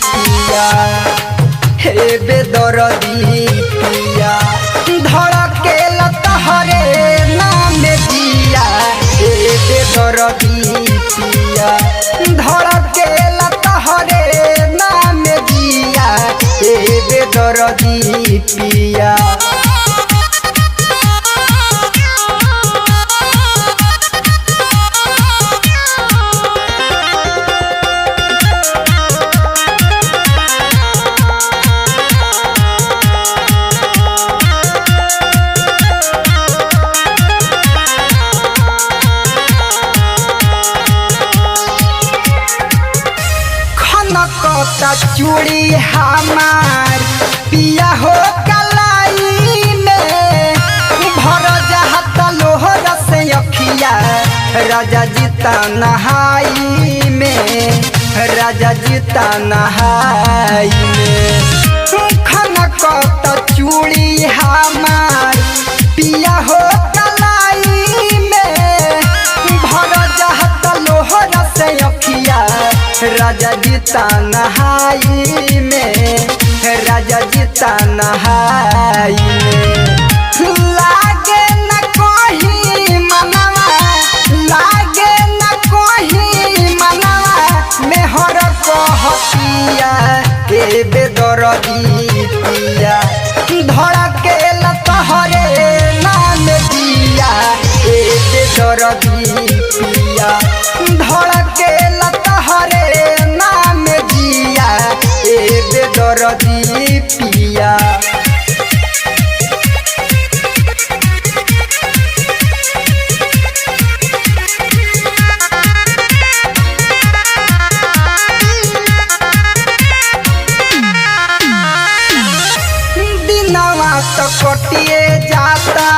पिया हे बेदर्दी पिया धड़के लतहरे नाम दिया हे बेदर्दी पिया धड़के लतहरे नाम दिया हे बेदर्दी पिया कता चूड़ी हमार पिया हो कलाई में भर जाता लोहर से अखिया राजा जीता नहाई में राजा जीता नहाई में खाना कता चूड़ी हमार पिया हो कलाई में भर जाता लोहर से अखिया राजा जीता नहाई में राजा जीता नहाई में लागे न कोही मनवा लागे न कोही मनवा मेहर कहतिया के बेदर्दी पिया धड़के लतहरे नाम दिया ए बेदर्दी पिया धड़के लतहरे नाम दिया ए बेदर्दी पिया दिनवा तो कटिए जाता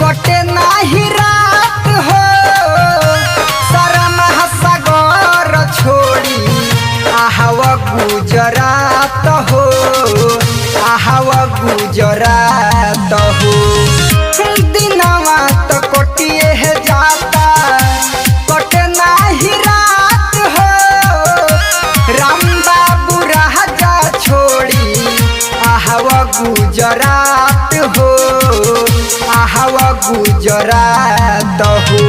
कटे नाही रात हो शर्मा सागर छोड़ी आहव गुजरात हो आहव गुजरात हो दिनवा तो कटिए जाता कटे नाही रात हो राम बाबू राजा छोड़ी आहव गुजरात हो आहव गुजरात हो।